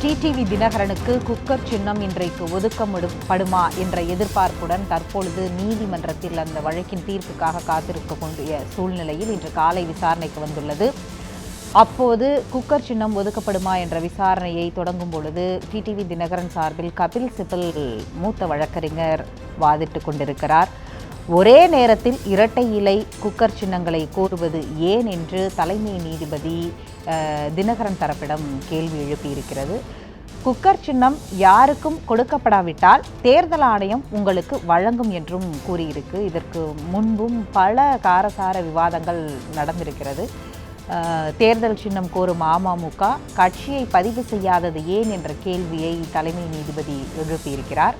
TTV தினகரனுக்கு cooker சின்னம் இன்றைக்கு ஒதுக்கப்படுமா என்ற எதிர்பார்ப்புடன் தற்பொழுது நீதிமன்றத்தில் அந்த வழக்கின் தீர்ப்புக்காக காத்திருக்கக்கூடிய சூழ்நிலையில் இன்று காலை விசாரணைக்கு வந்துள்ளது. அப்போது குக்கர் சின்னம் ஒதுக்கப்படுமா என்ற விசாரணையை தொடங்கும் பொழுது டிடிவி தினகரன் சார்பில் கபில் சிபல் மூத்த வழக்கறிஞர் வாதிட்டுக் கொண்டிருக்கிறார். ஒரே நேரத்தில் இரட்டை இலை குக்கர் சின்னங்களை கோருவது ஏன் என்று தலைமை நீதிபதி தினகரன் தரப்பிடம் கேள்வி எழுப்பியிருக்கிறது. குக்கர் சின்னம் யாருக்கும் கொடுக்கப்படாவிட்டால் தேர்தல் ஆணையம் உங்களுக்கு வழங்கும் என்றும் கூறியிருக்கு. இதற்கு முன்பும் பல காரசார விவாதங்கள் நடந்திருக்கிறது. தேர்தல் சின்னம் கோரும் அமமுக கட்சியை பதிவு செய்யாதது ஏன் என்ற கேள்வியை தலைமை நீதிபதி எழுப்பியிருக்கிறார்.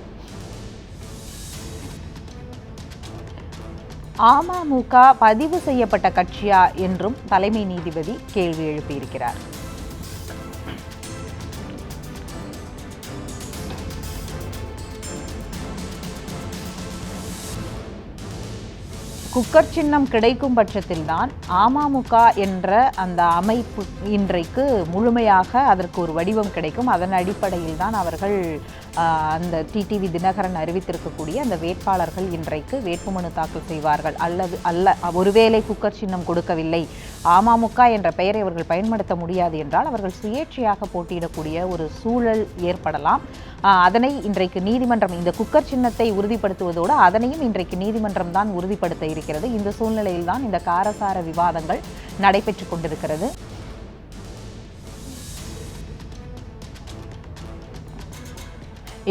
அமமுக பதிவு செய்யப்பட்ட கட்சியா என்றும் தலைமை நீதிபதி கேள்வி எழுப்பியிருக்கிறார். குக்கர் சின்னம் கிடைக்கும் பட்சத்தில்தான் அமமுக என்ற அந்த அமைப்பு இன்றைக்கு முழுமையாக அதற்கு ஒரு வடிவம் கிடைக்கும். அதன் அடிப்படையில் தான் அவர்கள் அந்த டிடிவி தினகரன் அறிவித்திருக்கக்கூடிய அந்த வேட்பாளர்கள் இன்றைக்கு வேட்புமனு தாக்கல் செய்வார்கள். ஒருவேளை குக்கர் சின்னம் கொடுக்கவில்லை, அமமுக என்ற பெயரை அவர்கள் பயன்படுத்த முடியாது என்றால் அவர்கள் சுயேட்சையாக போட்டியிடக்கூடிய ஒரு சூழல் ஏற்படலாம். அதனை இன்றைக்கு நீதிமன்றம் இந்த குக்கர் சின்னத்தை உறுதிப்படுத்துவதோடு அதனையும் இன்றைக்கு நீதிமன்றம் தான் உறுதிப்படுத்த இருக்கிறது. இந்த சூழ்நிலையில் தான் இந்த காரசார விவாதங்கள் நடைபெற்றுக் கொண்டிருக்கிறது.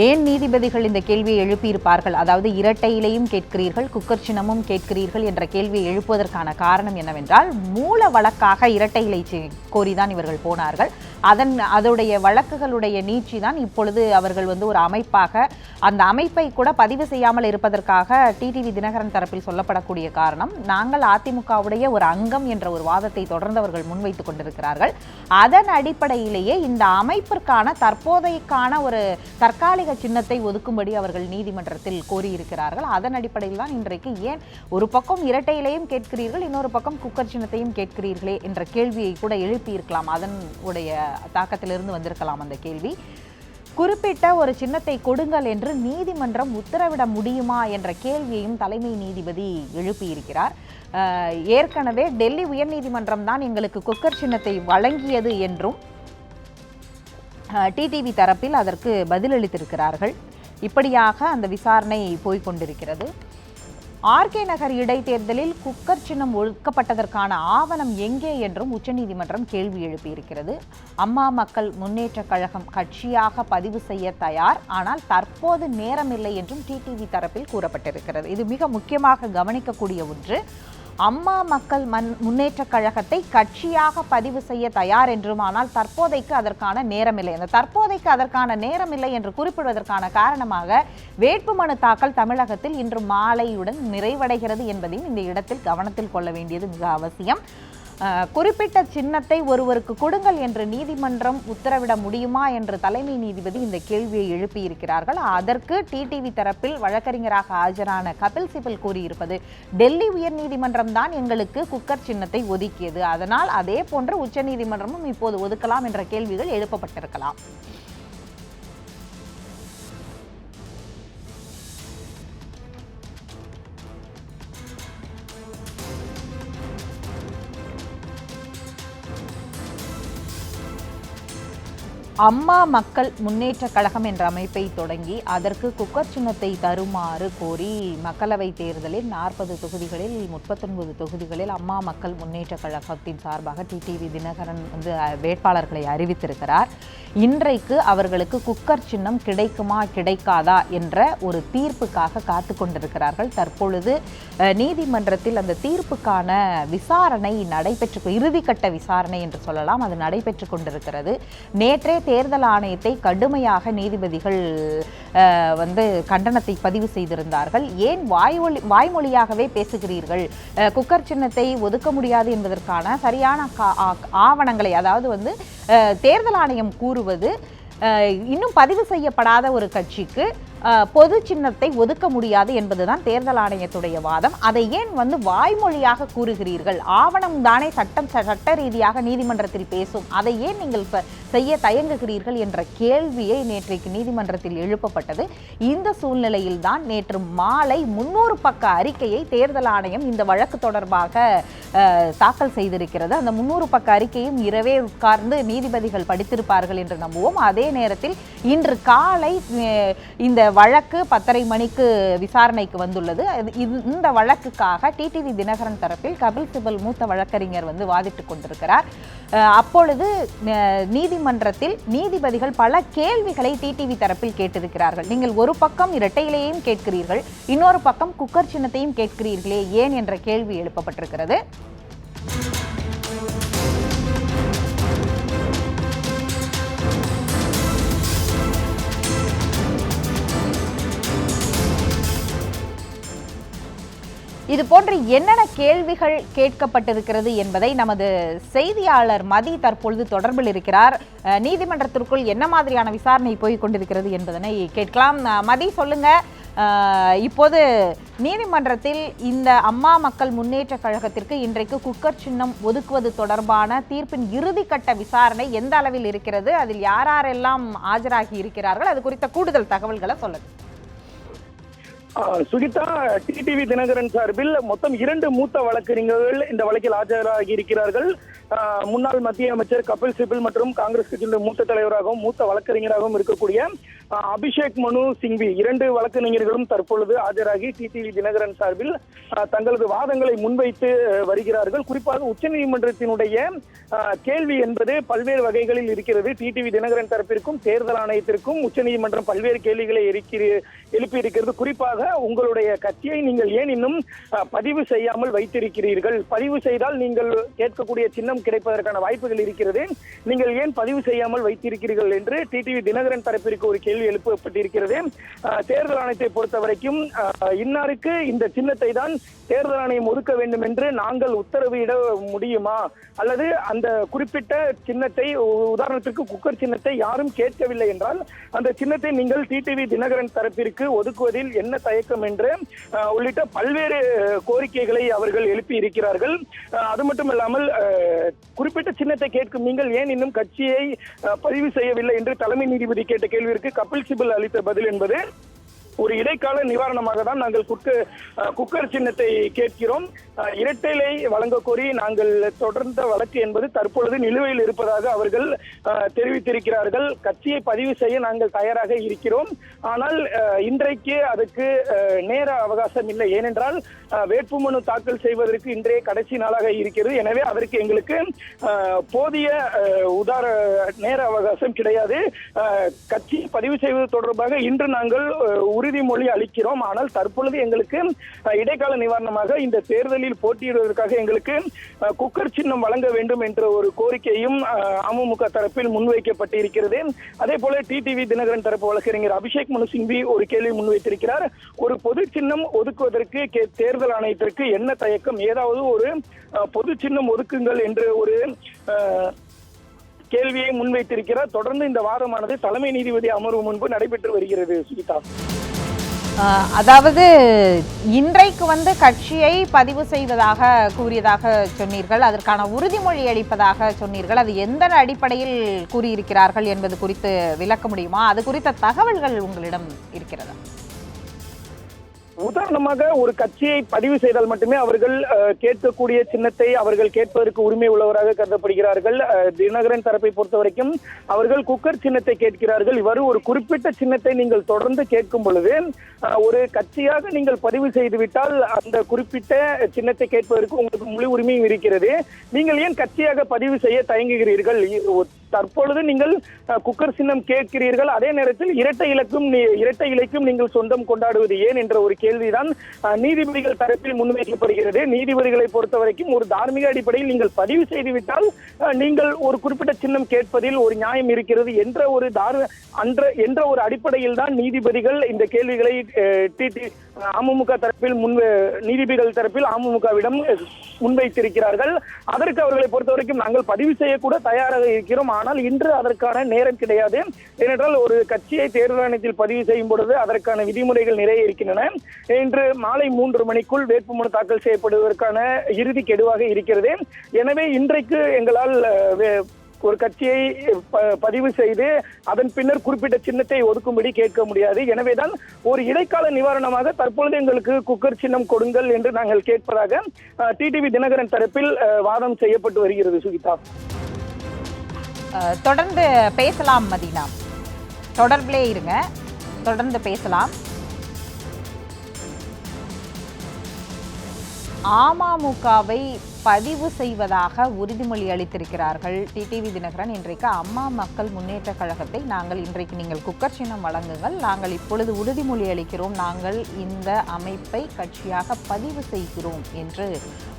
ஏன் நீதிபதிகள் இந்த கேள்வியை எழுப்பியிருப்பார்கள்? அதாவது இரட்டை இலையும் கேட்கிறீர்கள், குக்கர் சின்னமும் கேட்கிறீர்கள் என்ற கேள்வியை எழுப்புவதற்கான காரணம் என்னவென்றால், மூல வழக்காக இரட்டை இலை கோரிதான் இவர்கள் போனார்கள். அதோடைய வழக்குகளுடைய நீட்சி தான் இப்பொழுது அவர்கள் ஒரு அமைப்பாக அந்த அமைப்பை கூட பதிவு செய்யாமல் இருப்பதற்காக டிடிவி தினகரன் தரப்பில் சொல்லப்படக்கூடிய காரணம், நாங்கள் அதிமுகவுடைய ஒரு அங்கம் என்ற ஒரு வாதத்தை தொடர்ந்து அவர்கள் முன்வைத்துக் கொண்டிருக்கிறார்கள். அதன் அடிப்படையிலேயே இந்த அமைப்பிற்கான தற்போதைக்கான ஒரு தற்காலிக சின்னத்தை ஒதுக்கும்படி அவர்கள் நீதிமன்றத்தில் கோரியிருக்கிறார்கள். அதன் அடிப்படையில் தான் இன்றைக்கு ஏன் ஒரு பக்கம் இரட்டை இலையும் கேட்கிறீர்கள், இன்னொரு பக்கம் குக்கர் சின்னத்தையும் கேட்கிறீர்களே என்ற கேள்வியை கூட எழுப்பியிருக்கலாம். அதன் உடைய தாக்கத்திலிருந்து வந்திருக்கலாம் அந்த கேள்வி. குறிப்பிட்ட ஒரு சின்னத்தை கொடுங்கள் என்று நீதிமன்றம் உத்தரவிட முடியுமா என்ற கேள்வியையும் தலைமை நீதிபதி எழுப்பியிருக்கிறார். ஏற்கனவே டெல்லி உயர்நீதிமன்றம் தான் எங்களுக்கு குக்கர் சின்னத்தை வழங்கியது என்றும் டிடிவி தரப்பில் அதற்கு பதிலளித்திருக்கிறார்கள். இப்படியாக அந்த விசாரணை போய்கொண்டிருக்கிறது. ஆர்கே நகர் இடைத்தேர்தலில் குக்கர் சின்னம் ஒதுக்கப்பட்டதற்கான ஆவணம் எங்கே என்றும் உச்சநீதிமன்றம் கேள்வி எழுப்பியிருக்கிறது. அம்மா மக்கள் முன்னேற்ற கழகம் கட்சியாக பதிவு செய்ய தயார், ஆனால் தற்போது நேரமில்லை என்றும் டிடிவி தரப்பில் கூறப்பட்டிருக்கிறது. இது மிக முக்கியமாக கவனிக்கக்கூடிய ஒன்று. அம்மா மக்கள் முன்னேற்ற கழகத்தை கட்சியாக பதிவு செய்ய தயார் என்றும், ஆனால் தற்போதைக்கு அதற்கான நேரமில்லை. அந்த தற்போதைக்கு அதற்கான நேரமில்லை என்று குறிப்பிடுவதற்கான காரணமாக வேட்புமனு தாக்கல் தமிழகத்தில் இன்று மாலையுடன் நிறைவடைகிறது என்பதையும் இந்த இடத்தில் கவனத்தில் கொள்ள வேண்டியது மிக அவசியம். குறிப்பிட்ட சின்னத்தை ஒருவருக்கு கொடுங்கள் என்று நீதிமன்றம் உத்தரவிட முடியுமா என்று தலைமை நீதிபதி இந்த கேள்வியை எழுப்பியிருக்கிறார்கள். அதற்கு டிடிவி தரப்பில் வழக்கறிஞராக ஆஜரான கபில் சிபல் கூறியிருப்பது, டெல்லி உயர்நீதிமன்றம் தான் எங்களுக்கு குக்கர் சின்னத்தை ஒதுக்கியது, அதனால் அதே போன்று உச்சநீதிமன்றமும் இப்போது ஒதுக்கலாம் என்ற கேள்விகள் எழுப்பப்பட்டிருக்கலாம். அம்மா மக்கள் முன்னேற்ற கழகம் என்ற அமைப்பை தொடங்கி அதற்கு குக்கர் சின்னத்தை தருமாறு கோரி மக்களவை தேர்தலில் 40 தொகுதிகளில் 39 தொகுதிகளில் அம்மா மக்கள் முன்னேற்ற கழகத்தின் சார்பாக டிடிவி தினகரன் வேட்பாளர்களை அறிவித்திருக்கிறார். இன்றைக்கு அவர்களுக்கு குக்கர் சின்னம் கிடைக்குமா கிடைக்காதா என்ற ஒரு தீர்ப்புக்காக காத்து கொண்டிருக்கிறார்கள். தற்பொழுது நீதிமன்றத்தில் அந்த தீர்ப்புக்கான விசாரணை நடைபெற்று இறுதிக்கட்ட விசாரணை என்று சொல்லலாம், அது நடைபெற்று கொண்டிருக்கிறது. நேற்றே தேர்தல் ஆணையத்தை கடுமையாக நீதிபதிகள் கண்டனத்தை பதிவு செய்திருந்தார்கள். ஏன் வாய்மொழியாகவே பேசுகிறீர்கள், குக்கர் சின்னத்தை ஒதுக்க முடியாது என்பதற்கான சரியான ஆவணங்களை, அதாவது தேர்தல் ஆணையம் கூறுவது இன்னும் பதிவு செய்யப்படாத ஒரு கட்சிக்கு பொது சின்னத்தை ஒதுக்க முடியாது என்பதுதான் தேர்தல் ஆணையத்துடைய வாதம். அதை ஏன் வாய்மொழியாக கூறுகிறீர்கள்? ஆவணம் தானே சட்ட ரீதியாக நீதிமன்றத்தில் பேசும், அதை ஏன் நீங்கள் செய்ய தயங்குகிறீர்கள் என்ற கேள்வியை நேற்றைக்கு நீதிமன்றத்தில் எழுப்பப்பட்டது. இந்த சூழ்நிலையில் தான் நேற்று மாலை 300 பக்க அறிக்கையை தேர்தல் ஆணையம் இந்த வழக்கு தொடர்பாக தாக்கல் செய்திருக்கிறது. அந்த 300 பக்க அறிக்கையும் இரவே உட்கார்ந்து நீதிபதிகள் படித்திருப்பார்கள் என்று நம்புவோம். அதே நேரத்தில் இன்று காலை இந்த வழக்கு 10:30 மணிக்கு விசாரணைக்கு வந்துள்ளது. இந்த வழக்குக்காக டிடிவி தினகரன் தரப்பில் கபில் சிபல் மூத்த வழக்கறிஞர் வாதிட்டுக் கொண்டிருக்கிறார். அப்பொழுது நீதிமன்றத்தில் நீதிபதிகள் பல கேள்விகளை டிடிவி தரப்பில் கேட்டிருக்கிறார்கள். நீங்கள் ஒரு பக்கம் இரட்டை இலையையும் கேட்கிறீர்கள், இன்னொரு பக்கம் குக்கர் சின்னத்தையும் கேட்கிறீர்களே ஏன் என்ற கேள்வி எழுப்பப்பட்டிருக்கிறது. இது போன்ற என்னென்ன கேள்விகள் கேட்கப்பட்டிருக்கிறது என்பதை நமது செய்தியாளர் மதி தற்பொழுது தொடர்பில் இருக்கிறார். நீதிமன்றத்திற்குள் என்ன மாதிரியான விசாரணை போய் கொண்டிருக்கிறது என்பதனை கேட்கலாம். மதி, சொல்லுங்க. இப்போது நீதிமன்றத்தில் இந்த அம்மா மக்கள் முன்னேற்ற கழகத்திற்கு இன்றைக்கு குக்கர் சின்னம் ஒதுக்குவது தொடர்பான தீர்ப்பின் இறுதிக்கட்ட விசாரணை எந்த அளவில் இருக்கிறது? அதில் யாரெல்லாம் ஆஜராகி இருக்கிறார்கள்? அது குறித்த கூடுதல் தகவல்களை சொல்லுங்க. சுகிதா, டிடிவி தினகரன் சார்பில் மொத்தம் 2 மூத்த வழக்கறிஞர்கள் இந்த வழக்கில் ஆஜராகி இருக்கிறார்கள். முன்னாள் மத்திய அமைச்சர் கபில் சிபல் மற்றும் காங்கிரஸ் கட்சியின் மூத்த தலைவராகவும் மூத்த வழக்கறிஞராகவும் இருக்கக்கூடிய அபிஷேக் மனு சிங்வி 2 வழக்கறிஞர்களும் தற்பொழுது ஆஜராகி டிடிவி தினகரன் சார்பில் தங்களது வாதங்களை முன்வைத்து வருகிறார்கள். குறிப்பாக உச்சநீதிமன்றத்தினுடைய கேள்வி என்பது பல்வேறு வகைகளில் இருக்கிறது. டிடிவி தினகரன் தரப்பிற்கும் தேர்தல் ஆணையத்திற்கும் உச்சநீதிமன்றம் பல்வேறு கேள்விகளை எழுப்பி இருக்கிறது. குறிப்பாக உங்களுடைய கட்சியை நீங்கள் ஏன் இன்னும் பதிவு செய்யாமல் வைத்திருக்கிறீர்கள்? பதிவு செய்தால் நீங்கள் கேட்கக்கூடிய சின்னம் கிடைப்பதற்கான வாய்ப்புகள் இருக்கிறது. நீங்கள் ஏன் பதிவு செய்யாமல் வைத்திருக்கிறீர்கள் என்று டிடிவி தினகரன் தரப்பிற்கு ஒரு கேள்வி எழுப்பப்பட்டிருக்கிறது. தேர்தல் ஆணையத்தை பொறுத்த வரைக்கும் இன்னாருக்கு இந்த சின்னத்தை தான் தேர்தல் ஆணையம் ஒதுக்க வேண்டும் என்று நாங்கள் உத்தரவிட முடியுமா? அல்லது அந்த குறிப்பிட்ட சின்னத்தை, உதாரணத்திற்கு குக்கர் சின்னத்தை யாரும் கேட்கவில்லை என்றால் அந்த சின்னத்தை நீங்கள் டிடிவி தினகரன் தரப்பிற்கு ஒதுக்குவதில் என்ன தயக்கம் என்று உள்ளிட்ட பல்வேறு கோரிக்கைகளை அவர்கள் எழுப்பி இருக்கிறார்கள். அது மட்டுமல்லாமல் குறிப்பிட்ட சின்னத்தை கேட்கும் நீங்கள் ஏன் இன்னும் கட்சியை பதிவு செய்யவில்லை என்று தலைமை நீதிபதி கேட்ட கேள்விற்கு கபில் சிபல் அளித்த பதில் என்பது, ஒரு இடைக்கால நிவாரணமாக தான் நாங்கள் குக்கர் சின்னத்தை கேட்கிறோம். இரட்டைலை வழங்க கோரி நாங்கள் தொடர்ந்த வழக்கு என்பது தற்பொழுது நிலுவையில் இருப்பதாக அவர்கள் தெரிவித்திருக்கிறார்கள். கட்சியை பதிவு செய்ய நாங்கள் தயாராக இருக்கிறோம். ஆனால் இன்றைக்கு அதுக்கு நேர அவகாசம் இல்லை. ஏனென்றால் வேட்புமனு தாக்கல் செய்வதற்கு இன்றைய கடைசி நாளாக இருக்கிறது. எனவே அதற்கு எங்களுக்கு போதிய நேர அவகாசம் கிடையாது. கட்சி பதிவு செய்வது தொடர்பாக இன்று நாங்கள் உறுதிமொழி அளிக்கிறோம். ஆனால் தற்பொழுது எங்களுக்கு இடைக்கால நிவாரணமாக இந்த தேர்தலில் போட்டியிடுவதற்காக எங்களுக்கு குக்கர் சின்னம் வழங்க வேண்டும் என்ற ஒரு கோரிக்கையும் அமமுக தரப்பில் முன்வைக்கப்பட்டிருக்கிறது. அதே போல டிடிவி தினகரன் தரப்பு வழக்கறிஞர் அபிஷேக் மனு சிங்வி ஒரு கேள்வி முன்வைத்திருக்கிறார். ஒரு பொது சின்னம் ஒதுக்குவதற்கு தேர்தல் ஆணையத்திற்கு என்ன தயக்கம்? ஏதாவது ஒரு பொது சின்னம் ஒதுக்குங்கள் என்று ஒரு கேள்வியை முன்வைத்திருக்கிறார். தொடர்ந்து இந்த வாதமானது தலைமை நீதிபதி அமர்வு முன்பு நடைபெற்று வருகிறது. சுகிதா, அதாவது இன்றைக்கு கட்சியை பதிவு செய்வதாக கூறியதாக சொன்னீர்கள், அதற்கான உறுதிமொழி அளிப்பதாக சொன்னீர்கள். அது எந்த அடிப்படையில் கூறியிருக்கிறார்கள் என்பது குறித்து விளக்க முடியுமா? அது குறித்த தகவல்கள் உங்களிடம் இருக்கிறதா? உதாரணமாக ஒரு கட்சியை பதிவு செய்தால் மட்டுமே அவர்கள் கேட்கக்கூடிய சின்னத்தை அவர்கள் கேட்பதற்கு உரிமை உள்ளவராக கருதப்படுகிறார்கள். தினகரன் தரப்பை பொறுத்த வரைக்கும் அவர்கள் குக்கர் சின்னத்தை கேட்கிறார்கள். இவ்வாறு ஒரு குறிப்பிட்ட சின்னத்தை நீங்கள் தொடர்ந்து கேட்கும் பொழுது ஒரு கட்சியாக நீங்கள் பதிவு செய்துவிட்டால் அந்த குறிப்பிட்ட சின்னத்தை கேட்பதற்கு உங்களுக்கு முழு உரிமையும் இருக்கிறது. நீங்கள் ஏன் கட்சியாக பதிவு செய்ய தயங்குகிறீர்கள்? தற்பொழுது நீங்கள் குக்கர் சின்னம் கேட்கிறீர்கள், அதே நேரத்தில் இரட்டை இலைக்கும் நீங்கள் சொந்தம் கொண்டாடுவது ஏன் என்ற ஒரு கேள்விதான் நீதிபதிகள் தரப்பில் முன்வைக்கப்படுகிறது. நீதிபதிகளை பொறுத்த வரைக்கும் ஒரு தார்மீக அடிப்படையில் நீங்கள் பதிவு செய்துவிட்டால் நீங்கள் ஒரு குறிப்பிட்ட சின்னம் கேட்பதில் ஒரு நியாயம் இருக்கிறது என்ற ஒரு அடிப்படையில் தான் நீதிபதிகள் இந்த கேள்விகளை அமமுக தரப்பில் நீதிபதிகள் தரப்பில் அமமுகவிடம் முன்வைத்திருக்கிறார்கள். அதற்கு அவர்களை பொறுத்தவரைக்கும் நாங்கள் பதிவு செய்யக்கூட தயாராக இருக்கிறோம். ஆனால் இன்று அதற்கான நேரம் கிடையாது. ஏனென்றால் ஒரு கட்சியை தேர்தல் ஆணையத்தில் பதிவு செய்யும் பொழுது அதற்கான விதிமுறைகள் நிறைய இருக்கின்றன. இன்று மாலை 3 மணிக்குள் வேட்புமனு தாக்கல் செய்யப்படுவதற்கான இறுதி கெடுவாக இருக்கிறது. எனவே இன்றைக்கு எங்களால் ஒரு கட்சியை பதிவு செய்து அதன் பின்னர் குறிப்பிட்ட சின்னத்தை ஒதுக்கும்படி கேட்க முடியாது. எனவேதான் ஒரு இடைக்கால நிவாரணமாக தற்பொழுது எங்களுக்கு குக்கர் சின்னம் கொடுங்கள் என்று நாங்கள் கேட்பதாக டிடிவி தினகரன் தரப்பில் வாதம் செய்யப்பட்டு வருகிறது. சுகிதா, தொடர்ந்து பேசலாம். மதீனா, தொடர்பிலே இருங்க, தொடர்ந்து பேசலாம். அமமுகவை பதிவு செய்வதாக உறுதிமொழி அளித்திருக்கிறார்கள் டிடிவி தினகரன். இன்றைக்கு அம்மா மக்கள் முன்னேற்ற கழகத்தை நாங்கள் இன்றைக்கு நீங்கள் குக்கர் சின்னம் வழங்குங்கள், நாங்கள் இப்பொழுது உறுதிமொழி அளிக்கிறோம், நாங்கள் இந்த அமைப்பை கட்சியாக பதிவு செய்கிறோம் என்று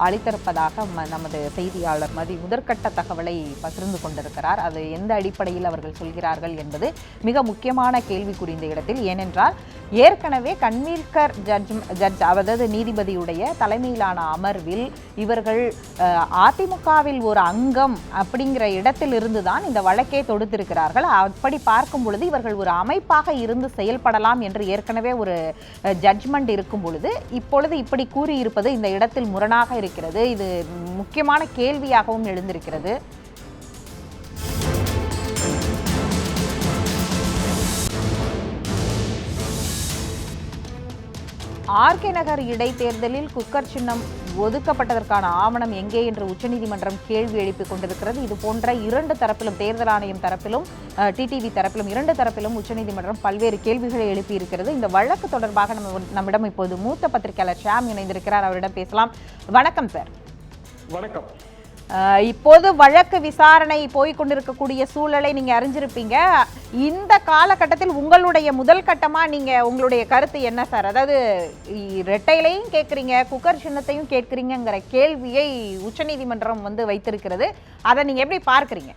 அளித்திருப்பதாக நமது செய்தியாளர் முதற்கட்ட தகவலை பகிர்ந்து கொண்டிருக்கிறார். அது எந்த அடிப்படையில் அவர்கள் சொல்கிறார்கள் என்பது மிக முக்கியமான கேள்விக்குறி இந்த இடத்தில். ஏனென்றால் ஏற்கனவே கன்வீல்கர் ஜட்ஜ் அதாவது நீதிபதியுடைய தலைமையிலான அமர்வில் இவர்கள் அதிமுகவில் ஒரு அங்கம் அப்படிங்கிற இடத்தில் இருந்துதான் இந்த வழக்கை தொடுத்திருக்கிறார்கள். அப்படி பார்க்கும் பொழுது இவர்கள் ஒரு அமைப்பாக இருந்து செயல்படலாம் என்று ஏற்கனவே ஒரு ஜட்ஜ்மெண்ட் இருக்கும் பொழுது இப்பொழுது இப்படி கூறியிருப்பது இந்த இடத்தில் முரணாக இருக்கிறது. இது முக்கியமான கேள்வியாகவும் எழுந்திருக்கிறது. ஆர்கே நகர் இடைத்தேர்தலில் குக்கர் சின்னம் ஒதுக்கப்பட்டதற்கான ஆவணம் எங்கே என்று உச்சநீதிமன்றம் கேள்வி எழுப்பிக் கொண்டிருக்கிறது. இது போன்ற 2 தரப்பிலும், தேர்தல் ஆணையம் தரப்பிலும் டிடிவி தரப்பிலும் 2 தரப்பிலும் உச்சநீதிமன்றம் பல்வேறு கேள்விகளை எழுப்பியிருக்கிறது. இந்த வழக்கு தொடர்பாக நம்மிடம் இப்போது மூத்த பத்திரிகையாளர் ஷியாம் இணைந்திருக்கிறார். அவரிடம் பேசலாம். வணக்கம் சார். வணக்கம். இப்போது வழக்கு விசாரணை போய்கொண்டிருக்கக்கூடிய சூழலை நீங்க அறிஞ்சிருப்பீங்க. இந்த காலகட்டத்தில் உங்களுடைய முதல் கட்டமா நீங்க உங்களுடைய கருத்து என்ன சார்? அதாவது இரட்டையிலையும் கேட்குறீங்க, குக்கர் சின்னத்தையும் கேட்குறீங்கிற கேள்வியை உச்சநீதிமன்றம் வைத்திருக்கிறது. அதை நீங்க எப்படி பார்க்குறீங்க?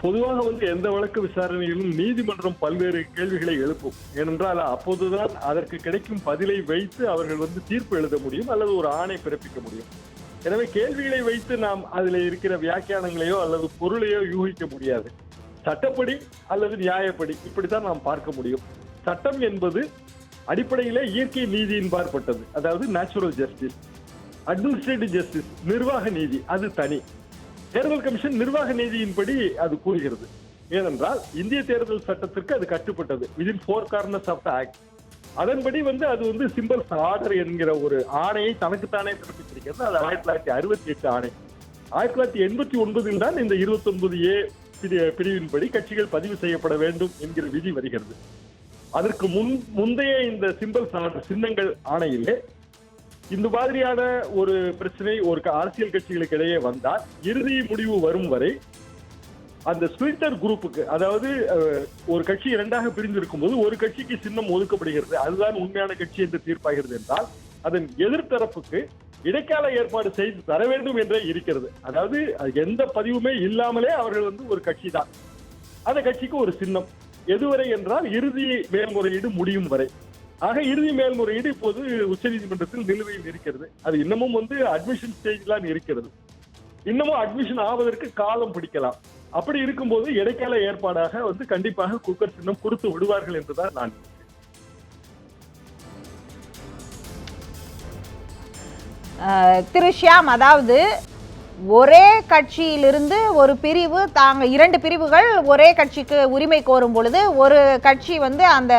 பொதுவாக எந்த வழக்கு விசாரணையிலும் நீதிமன்றம் பல்வேறு கேள்விகளை எழுப்பும். ஏனென்றால் அப்போதுதான் அதற்கு கிடைக்கும் பதிலை வைத்து அவர்கள் தீர்ப்பு எழுத முடியும் அல்லது ஒரு ஆணை பிறப்பிக்க முடியும். எனவே கேள்விகளை வைத்து நாம் அதில் இருக்கிற வியாக்கியானங்களையோ அல்லது பொருளையோ யூகிக்க முடியாது. சட்டப்படி அல்லது நியாயப்படி இப்படித்தான் நாம் பார்க்க முடியும். சட்டம் என்பது அடிப்படையிலே இயற்கை நீதியின் பார்ப்பட்டது, அதாவது நேச்சுரல் ஜஸ்டிஸ். அட்மினிஸ்ட்ரேட்டிவ் ஜஸ்டிஸ், நிர்வாக நீதி, அது தனி. தேர்தல் கமிஷன் நிர்வாக நீதியின்படி அது கூறுகிறது. ஏனென்றால் இந்திய தேர்தல் சட்டத்திற்கு அது கட்டுப்பட்டது, within 4 corners of the act. அதன்படி அது சிம்பிள்ஸ் ஆர்டர் என்கிற ஒரு ஆணையை தனக்குத்தானே பிறப்பித்திருக்கிறது. அது 1968 ஆணை. 1989 தான் இந்த 29A பிரிவின்படி கட்சிகள் பதிவு செய்யப்பட வேண்டும் என்கிற விதி வருகிறது. அதற்கு முந்தைய இந்த சிம்பிள்ஸ் ஆர்டர், சின்னங்கள் ஆணையிலே இந்த மாதிரியான ஒரு பிரச்சனை ஒரு அரசியல் கட்சிகளுக்கு இடையே வந்தால் இறுதி முடிவு வரும் வரை அந்த ஸ்பிளிட்டர் குரூப்புக்கு, அதாவது ஒரு கட்சி 2ஆக பிரிந்திருக்கும் போது ஒரு கட்சிக்கு சின்னம் ஒதுக்கப்படுகிறது, அதுதான் உண்மையான கட்சி என்று தீர்ப்பாகிறது என்றால் அதன் எதிர்த்தரப்புக்கு இடைக்கால ஏற்பாடு செய்து தர வேண்டும் என்றே இருக்கிறது. அதாவது எந்த பதிவுமே இல்லாமலே அவர்கள் ஒரு கட்சி தான், அந்த கட்சிக்கு ஒரு சின்னம். எதுவரை என்றால் இறுதி மேல்முறையீடு முடியும் வரை. ஆக இறுதி மேல்முறையீடு இப்போது உச்சநீதிமன்றத்தில் நிலுவையில் இருக்கிறது. அது இன்னமும் அட்மிஷன் ஸ்டேஜ்லாம் இருக்கிறது. இன்னமும் அட்மிஷன் ஆவதற்கு காலம் பிடிக்கலாம். அப்படி இருக்கும்போது இடைக்கால ஏற்பாடாக கண்டிப்பாக குக்கர் சின்னம் கொடுத்து விடுவார்கள் என்றுதான் நான். திரு ஷியாம், அதாவது ஒரே கட்சியிலிருந்து ஒரு பிரிவு, தாங்க 2 பிரிவுகள் ஒரே கட்சிக்கு உரிமை கோரும் பொழுது ஒரு கட்சி அந்த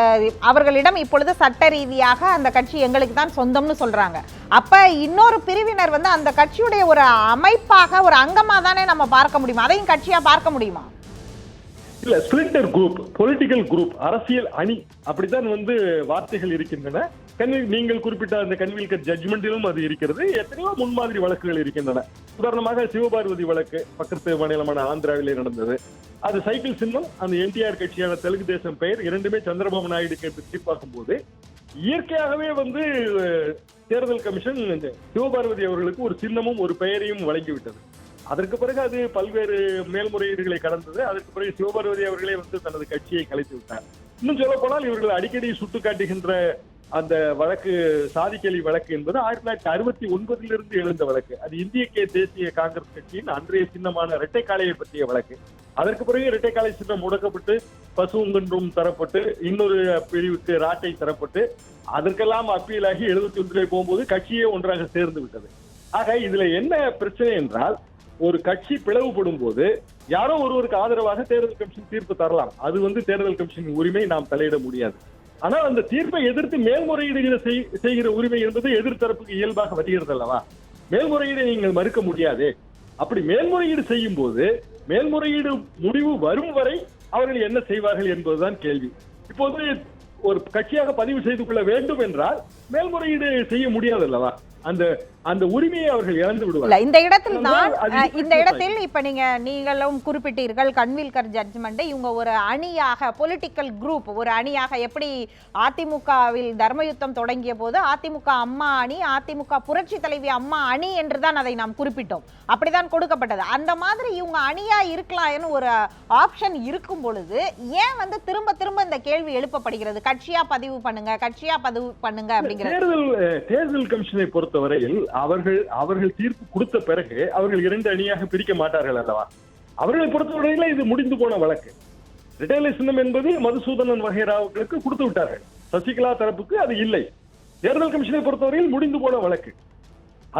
அவர்களிடம் இப்பொழுது சட்ட ரீதியாக அந்த கட்சி எங்களுக்கு தான் சொந்தம்னு சொல்றாங்க. அப்ப இன்னொரு பிரிவினர் அந்த கட்சியுடைய ஒரு அமைப்பாக, ஒரு அங்கமா தானே நம்ம பார்க்க முடியுமா? அதையும் கட்சியா பார்க்க முடியுமா? இல்ல, ஸ்பிளிட்டர் குரூப், பொலிட்டிக்கல் குரூப், அரசியல் அணி, அப்படித்தான் வார்த்தைகள் இருக்கின்றன. நீங்கள் குறிப்பிட்ட அந்த கன்வீல்கர் ஜட்ஜ்மெண்டிலும் அது இருக்கிறது. எத்தனையோ முன்மாதிரி வழக்குகள் இருக்கின்றன. உதாரணமாக சிவபார்வதி வழக்கு பக்கத்து மாநிலமான ஆந்திராவிலே நடந்தது. அது சைக்கிள் சின்னம், அந்த என்டிஆர் கட்சியான தெலுங்கு தேசம் பெயர் இரண்டுமே சந்திரபாபு நாயுடுக்கு என்று தீர்ப்பாகும் போது இயற்கையாகவே தேர்தல் கமிஷன் சிவபார்வதி அவர்களுக்கு ஒரு சின்னமும் ஒரு பெயரையும் வழங்கிவிட்டது. அதற்கு பிறகு அது பல்வேறு மேல்முறையீடுகளை கடந்தது. அதற்கு பிறகு சிவபார்வதி அவர்களே தனது கட்சியை கலைத்து விட்டார். இன்னும் சொல்ல போனால் இவர்கள் அடிக்கடி சுட்டுக்காட்டுகின்ற அந்த வழக்கு சாதி கேள்வி வழக்கு என்பது 1969 எழுந்த வழக்கு. அது இந்திய தேசிய காங்கிரஸ் கட்சியின் அன்றைய சின்னமான இரட்டைக்காளையை பற்றிய வழக்கு. அதற்கு பிறகு இரட்டைக்காலை சின்னம் முடக்கப்பட்டு பசுங்கன்றும் தரப்பட்டு இன்னொரு பிரிவுக்கு ராட்டை தரப்பட்டு அதற்கெல்லாம் அப்பீலாகி 71 போகும்போது கட்சியே ஒன்றாக சேர்ந்து விட்டது. ஆக இதுல என்ன பிரச்சனை என்றால், ஒரு கட்சி பிளவுபடும் போது யாரோ ஒருவருக்கு ஆதரவாக தேர்தல் கமிஷன் தீர்ப்பு தரலாம். அது தேர்தல் கமிஷன் உரிமை, நாம் தலையிட முடியாது. ஆனால் அந்த தீர்ப்பை எதிர்த்து மேல்முறையீடு செய்கிற உரிமை என்பது எதிர்த்தரப்புக்கு இயல்பாக வருகிறது அல்லவா? மேல்முறையீடை நீங்கள் மறுக்க முடியாது. அப்படி மேல்முறையீடு செய்யும் போது மேல்முறையீடு முடிவு வரும் வரை அவர்கள் என்ன செய்வார்கள் என்பதுதான் கேள்வி. இப்போது ஒரு கட்சியாக பதிவு செய்து கொள்ள வேண்டும் என்றால் மேல்முறையீடு செய்ய முடியாது அல்லவா? அந்த உரிமையை அவர்கள் இழந்து விடுவார்கள். இந்த இடத்தில் இப்ப நீங்களும் குறிப்பிட்டீர்கள் கன்வில்கர் ஜட்ஜ்மெண்ட். இவங்க ஒரு அணியாக, பொலிட்டிக்கல் குரூப், ஒரு அணியாக, எப்படி அதிமுகவில் தர்மயுத்தம் தொடங்கிய போது அதிமுக அம்மா அணி, அதிமுக புரட்சி தலைவி அம்மா அணி என்றுதான் அதை நாம் குறிப்பிட்டோம். அப்படிதான் கொடுக்கப்பட்டது. அந்த மாதிரி இவங்க அணியா இருக்கலாம்னு ஒரு ஆப்ஷன் இருக்கும் பொழுது ஏன் திரும்ப திரும்ப இந்த கேள்வி எழுப்பப்படுகிறது? கட்சியா பதிவு பண்ணுங்க, கட்சியா பதிவு பண்ணுங்க அப்படிங்கிறது. தேர்தல் கமிஷனை பொறுத்தவரையில் அவர்கள் தீர்ப்பு கொடுத்த பிறகு அவர்கள் 2 அணியாக பிரிக்க மாட்டார்கள் அல்லவா? அவர்களை பொறுத்தவரையில இது முடிந்து போன வழக்கு. ரிட்டைலை சின்னம் என்பது மதுசூதனன் வகைராவுக்கு கொடுத்து விட்டார்கள். சசிகலா தரப்புக்கு அது இல்லை. தேர்தல் கமிஷனை பொறுத்தவரையில் முடிந்து போன வழக்கு.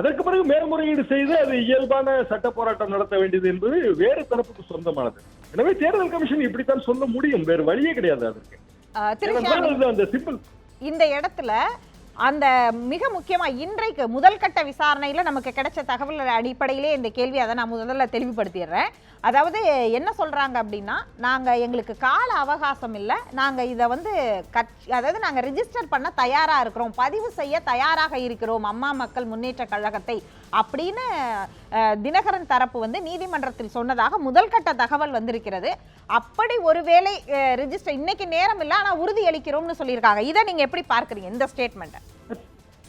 அதற்கு பிறகு மேல்முறையீடு செய்து அது இயல்பான சட்ட போராட்டம் நடத்த வேண்டியது என்பது வேறு தரப்புக்கு சொந்தமானது. எனவே தேர்தல் கமிஷன் இப்படித்தான் சொல்ல முடியும், வேறு வழியே கிடையாது அதற்கு. இந்த இடத்துல அந்த மிக முக்கியமா இன்றைக்கு முதல் கட்ட விசாரணையில நமக்கு கிடைச்ச தகவல் அடிப்படையிலே இந்த கேள்வி, அதை நான் முதல்ல தெளிவுபடுத்திடுறேன். அதாவது என்ன சொல்றாங்க அப்படின்னா, எங்களுக்கு கால அவகாசம் இல்லை, நாங்க இதை அதாவது நாங்க ரிஜிஸ்டர் பண்ண தயாரா இருக்கிறோம், பதிவு செய்ய தயாராக இருக்கிறோம் அம்மா மக்கள் முன்னேற்ற கழகத்தை அப்படின்னு தினகரன் தரப்பு நீதிமன்றத்தில் சொன்னதாக முதல் கட்ட தகவல் வந்திருக்கிறது. அப்படி ஒருவேளை ரிஜிஸ்டர் இன்னைக்கு நேரம் இல்லை, ஆனா உறுதி அளிக்கிறோம்னு சொல்லியிருக்காங்க. இதை நீங்க எப்படி பார்க்கறீங்க இந்த ஸ்டேட்மெண்ட்?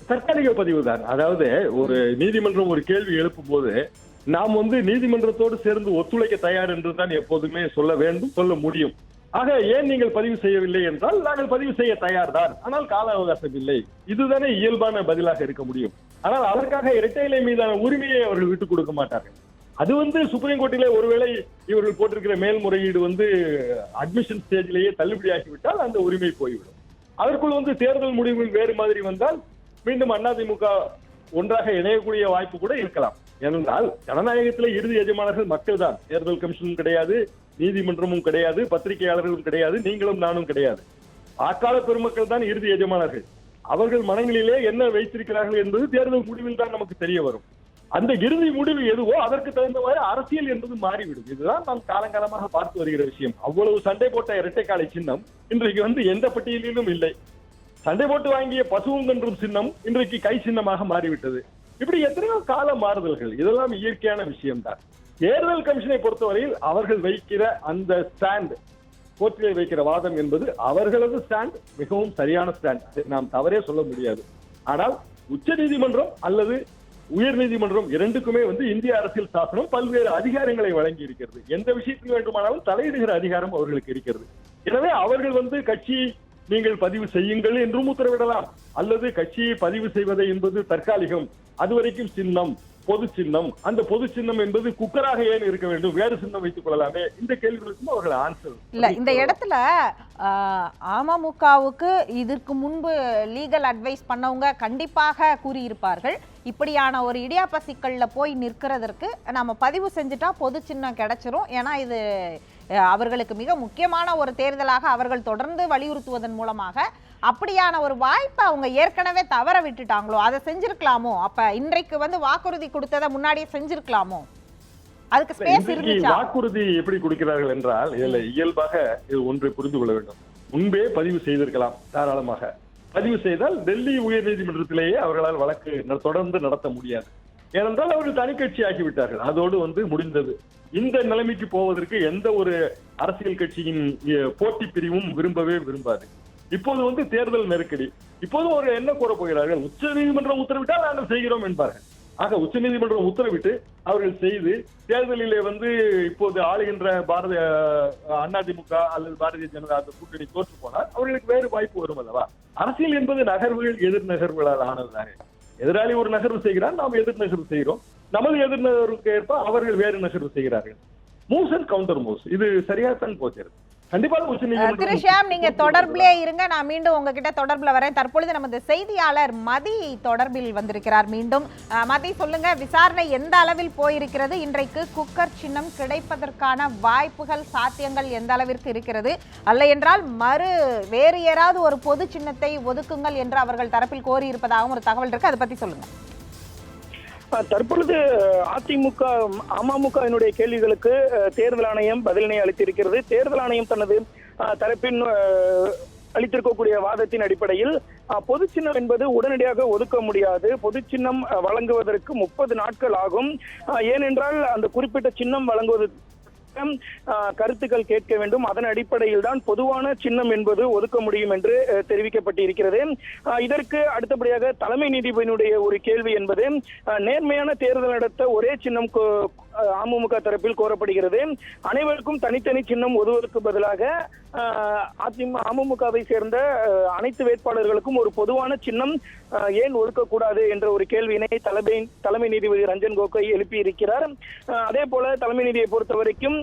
தற்காலிக பதிவு தான். அதாவது ஒரு நீதிமன்றம் ஒரு கேள்வி எழுப்பும் போது நாம் நீதிமன்றத்தோடு சேர்ந்து ஒத்துழைக்க தயார் என்றுதான் எப்போதுமே சொல்ல வேண்டும், சொல்ல முடியும். ஆக ஏன் நீங்கள் பதிவு செய்யவில்லை என்றால், நாங்கள் பதிவு செய்ய தயார் தான், ஆனால் கால அவகாசம் இல்லை, இதுதானே இயல்பான பதிலாக இருக்க முடியும். ஆனால் அதற்காக இரட்டை இலை மீதான உரிமையை அவர்கள் விட்டுக் கொடுக்க மாட்டார்கள். அது சுப்ரீம் கோர்ட்டிலே ஒருவேளை இவர்கள் போட்டிருக்கிற மேல்முறையீடு அட்மிஷன் ஸ்டேஜிலேயே தள்ளுபடியாகிவிட்டால் அந்த உரிமை போய்விடும். அதற்குள் தேர்தல் முடிவுகள் வேறு மாதிரி வந்தால் மீண்டும் அதிமுக ஒன்றாக இணையக்கூடிய வாய்ப்பு கூட இருக்கலாம். ஏனென்றால் ஜனநாயகத்திலே இறுதி எஜமானர்கள் மக்கள் தான். தேர்தல் கமிஷனும் கிடையாது, நீதிமன்றமும் கிடையாது, பத்திரிகையாளர்களும் கிடையாது, நீங்களும் நானும் கிடையாது. வாக்காள பெருமக்கள் தான் இறுதி எஜமானர்கள். அவர்கள் மனங்களிலே என்ன வைத்திருக்கிறார்கள் என்பது தேர்தல் முடிவில் தான் நமக்கு தெரிய வரும். அந்த இறுதி முடிவு எதுவோ அதற்கு தகுந்தவாறு அரசியல் என்பது மாறிவிடும். இதுதான் நாம் காலங்காலமாக பார்த்து வருகிற விஷயம். அவ்வளவு சண்டை போட்ட இரட்டைக்காலை சின்னம் இன்றைக்கு எந்த பட்டியலிலும் இல்லை. சண்டை போட்டு வாங்கிய பசுங்கன்றும் சின்னம் இன்றைக்கு கை சின்னமாக மாறிவிட்டது. இப்படி எத்தனையோ கால மாறுதல்கள், இதெல்லாம் இயற்கையான விஷயம்தான். தேர்தல் கமிஷனை பொறுத்தவரையில் அவர்கள் வைக்கிற அந்த ஸ்டாண்ட், கோர்ட்டிலே வைக்கிற வாதம் என்பது அவர்களது ஸ்டாண்ட் மிகவும் சரியான ஸ்டாண்ட், நாம் தவறே சொல்ல முடியாது. ஆனால் உச்ச நீதிமன்றம் அல்லது உயர் நீதிமன்றம் இரண்டுக்குமே இந்திய அரசியல் சாசனம் பல்வேறு அதிகாரங்களை வழங்கி இருக்கிறது. எந்த விஷயத்தில் வேண்டுமானாலும் தலையிடுகிற அதிகாரம் அவர்களுக்கு இருக்கிறது. எனவே அவர்கள் கட்சி நீங்கள் பதிவு செய்யுங்கள் என்றும் உத்தரவிடலாம், அல்லது கட்சியை பதிவு செய்வதை என்பது தற்காலிகம், அதுவரைக்கும் சின்னம் பொது சின்னம், அந்த பொது சின்னம் என்பது குக்கராக ஏன் இருக்க வேண்டும், வேறு சின்னம் வைத்துக் கொள்ளலாமே, இந்த கேள்விகளுக்கும் அவர்கள் ஆன்சர் இல்ல. இந்த இடத்துல அமமுகவுக்கு இதற்கு முன்பு லீகல் அட்வைஸ் பண்ணவங்க கண்டிப்பாக கூறியிருப்பார்கள், இப்படியான ஒரு இடியாப்ப சிக்கல்ல போய் நிற்கிறதற்கு நம்ம பதிவு செஞ்சுட்டா பொது சின்னம் கிடைச்சிரும், ஏன்னா இது அவர்களுக்கு மிக முக்கியமான ஒரு தேர்தலாக அவர்கள் தொடர்ந்து வலியுறுத்துவதன் மூலமாக அப்படியான ஒரு வாய்ப்பை அவங்க ஏற்கனவே தவற விட்டுட்டாங்களோ, அதை செஞ்சிருக்கலாமோ, அப்ப இன்றைக்கு வாக்குறுதி கொடுத்ததை முன்னாடியே செஞ்சிருக்கலாமோ, அதுக்கு ஸ்பேஸ் இருந்துச்சா? வாக்குறுதி எப்படி கொடுக்கிறார்கள் என்றால், இதுல இயல்பாக இது ஒன்றை புரிந்து கொள்ள வேண்டும். முன்பே பதிவு செய்திருக்கலாம், தாராளமாக பதிவு செய்தால் டெல்லி உயர் நீதிமன்றத்திலேயே அவர்களால் வழக்கு தொடர்ந்து நடத்த முடியாது. ஏனென்றால் அவர்கள் தனி கட்சி ஆகிவிட்டார்கள், அதோடு முடிந்தது. இந்த நிலைமைக்கு போவதற்கு எந்த ஒரு அரசியல் கட்சியின் போட்டி பிரிவும் விரும்பாது. இப்போது தேர்தல் நெருக்கடி. இப்போது ஒரு என்ன கூற போகிறார்கள், உச்ச நீதிமன்றம் உத்தரவிட்டால் நாங்கள் செய்கிறோம் என்பார்கள். ஆக உச்ச நீதிமன்றம் உத்தரவிட்டு அவர்கள் செய்து தேர்தலிலே இப்போது ஆளுகின்ற அதிமுக அல்லது பாரதிய ஜனதா கூட்டணி தோற்று போனால் அவர்களுக்கு வேறு வாய்ப்பு வரும் அல்லவா? அரசியல் என்பது நகர்வுகள் எதிர் நகர்வுகளால் ஆனதுதானே. எதிராளி ஒரு நகர்வு செய்கிறார், நாம் எதிர் நகர்வு செய்கிறோம். நமது எதிர் நகர்வுக்கு ஏற்ப அவர்கள் வேறு நகர்வு செய்கிறார்கள். மூவ்ஸ் அண்ட் கவுண்டர் மூவ்ஸ், இது சரியாகத்தான் போகிறது. திரு ஷியாம், நீங்க தொடர்பிலே இருங்க, நான் மீண்டும் உங்ககிட்ட தொடர்புல வரேன். தற்பொழுது நமது செய்தியாளர் மதி தொடர்பில் வந்திருக்கிறார். மீண்டும் மதி, சொல்லுங்க, விசாரணை எந்த அளவில் போயிருக்கிறது? இன்றைக்கு குக்கர் சின்னம் கிடைப்பதற்கான வாய்ப்புகள், சாத்தியங்கள் எந்த அளவிற்கு இருக்கிறது? அல்ல என்றால் வேறு யாராவது ஒரு பொது சின்னத்தை ஒதுக்குங்கள் என்று அவர்கள் தரப்பில் கோரியிருப்பதாகவும் ஒரு தகவல் இருக்கு, அதை பத்தி சொல்லுங்க. தற்பொழுது அதிமுக அமமுகவினுடைய கேள்விகளுக்கு தேர்தல் ஆணையம் பதிலினை அளித்திருக்கிறது. தேர்தல் ஆணையம் தனது தரப்பின் அளித்திருக்கக்கூடிய வாதத்தின் அடிப்படையில் பொது சின்னம் என்பது உடனடியாக ஒதுக்க முடியாது. பொது சின்னம் வழங்குவதற்கு 30 நாட்கள் ஆகும். ஏனென்றால் அந்த குறிப்பிட்ட சின்னம் வழங்குவது கருத்துக்கள் கேட்க வேண்டும். அதன் அடிப்படையில் தான் பொதுவான சின்னம் என்பது ஒதுக்க முடியும் என்று தெரிவிக்கப்பட்டிருக்கிறது. இதற்கு அடுத்தபடியாக தலைமை நீதிபதியினுடைய ஒரு கேள்வி என்பது, நேர்மையான தேர்தல் நடத்த ஒரே சின்னம் அமமுக தரப்பில் கோரப்படுகிறது. அனைவருக்கும் தனித்தனி சின்னம் ஒதுவதற்கு பதிலாக அமமுகவை சேர்ந்த அனைத்து வேட்பாளர்களுக்கும் ஒரு பொதுவான சின்னம் ஏன் ஒதுக்கக்கூடாது என்ற ஒரு கேள்வியினை தலைமை நீதிபதி ரஞ்சன் கோகோய் எழுப்பி இருக்கிறார். அதே போல தலைமை நீதியை பொறுத்த வரைக்கும்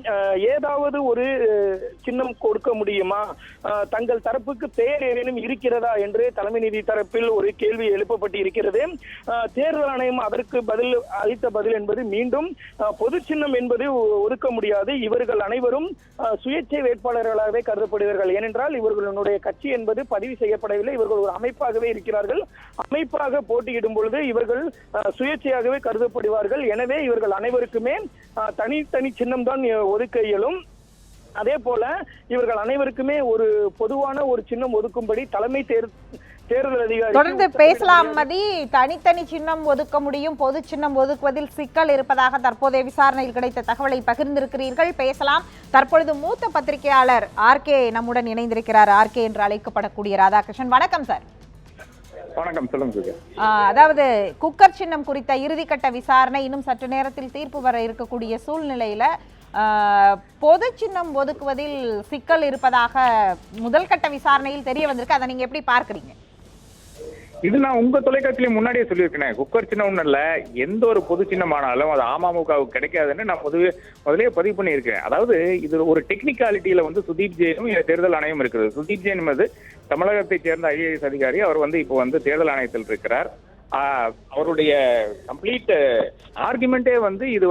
ஏதாவது ஒரு சின்னம் கொடுக்க முடியுமா, தங்கள் தரப்புக்கு பெயர் ஏதேனும் இருக்கிறதா என்று தலைமை நீதி தரப்பில் ஒரு கேள்வி எழுப்பப்பட்டு இருக்கிறது. தேர்தல் ஆணையம் அதற்கு அளித்த பதில் என்பது மீண்டும் பொது சின்னம் என்பது ஒதுக்க முடியாது. இவர்கள் அனைவரும் சுயேட்சை வேட்பாளர்களாகவே கருதப்படுவார்கள். ஏனென்றால் இவர்களுடைய கட்சி என்பது பதிவு செய்யப்படவில்லை. இவர்கள் ஒரு அமைப்பாகவே இருக்கிறார்கள். அமைப்பாக போட்டியிடும் பொழுது இவர்கள் சுயேட்சையாகவே கருதப்படுவார்கள். எனவே இவர்கள் அனைவருக்குமே தனித்தனி சின்னம் தான் ஒதுக்க இயலும். அதே போல இவர்கள் அனைவருக்குமே ஒரு பொதுவான ஒரு சின்னம் ஒதுக்கும்படி தலைமை தேர்தல் அதிகாரி தொடர்ந்து பேசலாம். மதி, தனித்தனி சின்னம் ஒதுக்க முடியும், பொது சின்னம் ஒதுக்குவதில் சிக்கல் இருப்பதாக தற்போதைய விசாரணையில் கிடைத்த தகவலை பகிர்ந்திருக்கிறீர்கள். பேசலாம். தற்பொழுது மூத்த பத்திரிகையாளர் ஆர்கே நம்முடன் இணைந்திருக்கிறார். ஆர்கே என்று அழைக்கப்படக்கூடிய ராதாகிருஷ்ணன், வணக்கம் சார். வணக்கம், சொல்லுங்க. அதாவது குக்கர் சின்னம் குறித்த இறுதிக்கட்ட விசாரணை இன்னும் சற்று நேரத்தில் தீர்ப்பு வர இருக்கக்கூடிய சூழ்நிலையில பொது சின்னம் ஒதுக்குவதில் சிக்கல் இருப்பதாக முதல் கட்ட விசாரணையில் தெரிய வந்திருக்கு. அதை நீங்க எப்படி பார்க்கறீங்க? இது நான் உங்க தொலைக்காட்சியில முன்னாடியே சொல்லியிருக்கேன். குக்கர் சின்னம் ஒன்றும் இல்லை, எந்த ஒரு பொது சின்னமானாலும் அது அமமுகவுக்கு கிடைக்காதுன்னு நான் முதலே பதிவு பண்ணியிருக்கேன். அதாவது இது ஒரு டெக்னிக்காலிட்டியில சுதீப் ஜெயினும் தேர்தல் ஆணையம் இருக்குது. சுதீப் ஜெயின் தமிழகத்தை சேர்ந்த IAS அதிகாரி. அவர் இப்போ தேர்தல் ஆணையத்தில் இருக்கிறார். அவருடைய கம்ப்ளீட் ஆர்குமெண்டே இது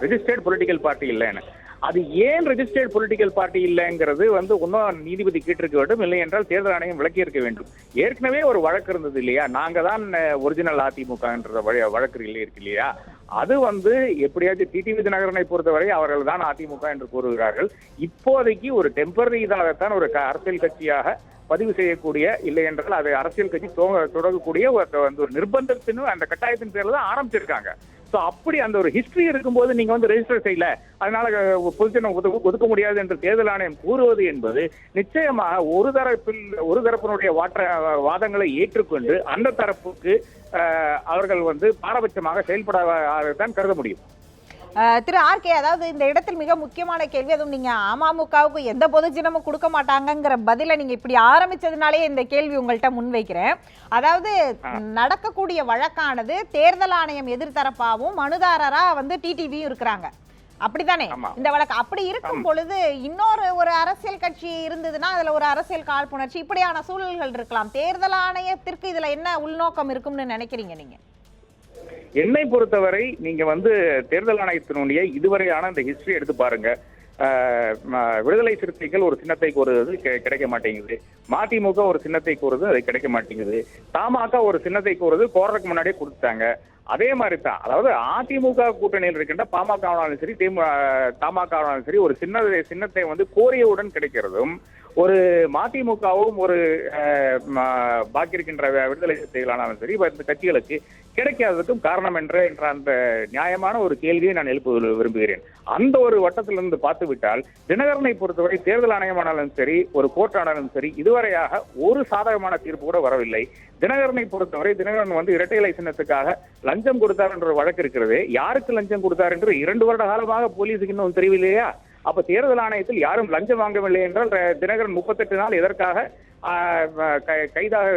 ரெஜிஸ்டர்ட் பொலிட்டிக்கல் பார்ட்டி இல்லைன்னு. அது ஏன் ரெஜிஸ்டர்ட் பொலிட்டிக்கல் பார்ட்டி இல்லைங்கிறது இன்னும் நீதிபதி கேட்டிருக்க வேண்டும். இல்லை என்றால் தேர்தல் ஆணையம் விளக்கி இருக்க வேண்டும். ஏற்கனவே ஒரு வழக்கு இருந்தது இல்லையா, நாங்க தான் ஒரிஜினல் அதிமுகன்ற வழக்கு இருக்கு இல்லையா, அது எப்படியாச்சும் டிடிவி தினகரனை பொறுத்தவரை அவர்கள் தான் அதிமுக என்று கூறுகிறார்கள். இப்போதைக்கு ஒரு டெம்பரரி இதாகத்தான் ஒரு அரசியல் கட்சியாக பதிவு செய்யக்கூடிய, இல்லை என்றால் அது அரசியல் கட்சி தொடங்கக்கூடிய ஒரு நிர்பந்தத்தின் அந்த கட்டாயத்தின் பேர்ல தான் ஆரம்பிச்சிருக்காங்க. ஸோ அப்படி அந்த ஒரு ஹிஸ்டரி இருக்கும்போது நீங்க ரெஜிஸ்டர் செய்யல, அதனால பொதுச்சின்னம் ஒதுக்க முடியாது என்று தேர்தல் ஆணையம் கூறுவது என்பது நிச்சயமாக ஒரு தரப்பினுடைய வாதங்களை ஏற்றுக்கொண்டு அந்த தரப்புக்கு அவர்கள் பாரபட்சமாக செயல்படத்தான் கருத முடியும். திரு ஆர்கே, அதாவது இந்த இடத்தில் மிக முக்கியமான கேள்வி, அதுவும் நீங்க அமமுகவுக்கு எந்த பொது சின்னமும் கொடுக்க மாட்டாங்கிற பதில நீங்க இப்படி ஆரம்பிச்சதுனாலே இந்த கேள்வி உங்கள்கிட்ட முன்வைக்கிறேன். அதாவது நடக்கக்கூடிய வழக்கானது தேர்தல் ஆணையம் எதிர்த்தரப்பாவும் மனுதாரரா டிடிவியும் இருக்கிறாங்க, அப்படித்தானே இந்த வழக்கு? அப்படி இருக்கும் பொழுது ஒரு அரசியல் கட்சி இருந்ததுன்னா அதுல ஒரு அரசியல் காழ்ப்புணர்ச்சி, இப்படியான சூழல்கள் இருக்கலாம். தேர்தல் ஆணையத்திற்கு இதுல என்ன உள்நோக்கம் இருக்கும்னு நினைக்கிறீங்க நீங்க? என்னை பொறுத்தவரை நீங்க தேர்தல் ஆணையத்தினுடைய இதுவரையான இந்த ஹிஸ்டரி எடுத்து பாருங்க. விடுதலை சிறுத்தைகள் ஒரு சின்னத்தை கோருவது கிடைக்க மாட்டேங்குது, மதிமுக ஒரு சின்னத்தை கோருது, அது கிடைக்க மாட்டேங்குது, தமாக ஒரு சின்னத்தை கோருது, கோர்றதுக்கு முன்னாடியே கொடுத்துட்டாங்க. அதே மாதிரி தான், அதாவது அதிமுக கூட்டணியில் இருக்கின்ற பாமகவானாலும் சரி தமாகவானாலும் சரி ஒரு சின்னத்தை கோரியவுடன் கிடைக்கிறதும், ஒரு மதிமுகவும் ஒரு பாக்கி இருக்கின்ற விடுதலை சிறுத்தைகளானாலும் சரி இந்த கட்சிகளுக்கு கிடைக்காததுக்கும் காரணம் என்ற அந்த நியாயமான ஒரு கேள்வியை நான் எழுப்ப விரும்புகிறேன். அந்த ஒரு வட்டத்திலிருந்து பார்த்து விட்டால் தினகரனை பொறுத்தவரை தேர்தல் ஆணையமானாலும் சரி ஒரு கோர்ட் ஆனாலும் சரி இதுவரையாக ஒரு சாதகமான தீர்ப்பு கூட வரவில்லை. தினகரனை பொறுத்தவரை தினகரன் இரட்டை இலை சின்னத்துக்காக லஞ்சம் கொடுத்தார் என்ற வழக்கு இருக்கிறது. யாருக்கு லஞ்சம் கொடுத்தார் என்று 2 வருட காலமாக போலீஸுக்கு இன்னும் தெரியவில்லையா? அப்ப தேர்தல் ஆணையத்தில் யாரும் லஞ்சம் வாங்கவில்லை என்றால் தினகரன் 38 நாள் எதற்காக கைதாக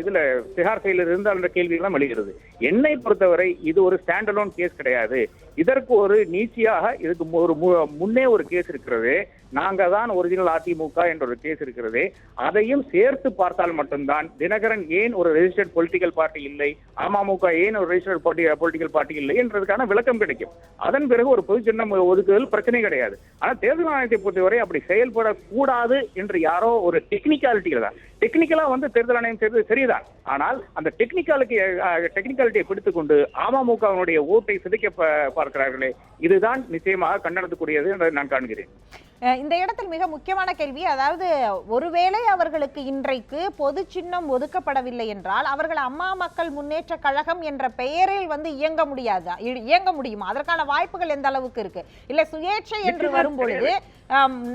இதுல திகார் செயலில் இருந்தால் என்ற கேள்வியெல்லாம் எழுகிறது. என்னை பொறுத்தவரை இது ஒரு ஸ்டாண்ட் அலோன் கேஸ் கிடையாது. இதற்கு ஒரு நீட்சியாக இதுக்கு ஒரு முன்னே ஒரு கேஸ் இருக்கிறது. நாங்க தான் ஒரிஜினல் அதிமுக என்ற ஒரு கேஸ் இருக்கிறது. அதையும் சேர்த்து பார்த்தால் மட்டும்தான் தினகரன் ஏன் ஒரு ரெஜிஸ்டர்ட் பொலிட்டிக்கல் பார்ட்டி இல்லை, அமமுக ஏன் ஒரு ரெஜிஸ்டர்ட் பொலிட்டிக்கல் பார்ட்டி இல்லை என்றதுக்கான விளக்கம் கிடைக்கும். அதன் பிறகு ஒரு பொது சின்னம் ஒதுக்குதல் பிரச்சனை கிடையாது. ஆனா தேர்தல் ஆணையத்தை பொறுத்தவரை அப்படி செயல்படக்கூடாது என்று யாரோ ஒரு டெக்னிக்காலிட்டியில தான் டெக்னிக்கலா தேர்தல் ஆணையம் செய்தது சரிதான். ஆனால் அந்த டெக்னிக்காலிட்டியை பிடித்துக் கொண்டு அமமுகவினுடைய ஓட்டை சிதைக்க பார்க்கிறார்களே, இதுதான் நிச்சயமாக கண்டனத்துக்குரியது என்று நான் காண்கிறேன். இந்த இடத்தில் மிக முக்கியமான கேள்வி, அதாவது ஒருவேளை அவர்களுக்கு இன்றைக்கு பொது சின்னம் ஒதுக்கப்படவில்லை என்றால் அவர்கள் அம்மா மக்கள் முன்னேற்ற கழகம் என்ற பெயரில் இயங்க முடியுமா? அதற்கான வாய்ப்புகள் எந்த அளவுக்கு இருக்கு? இல்ல சுயேட்சை என்று வரும்பொழுது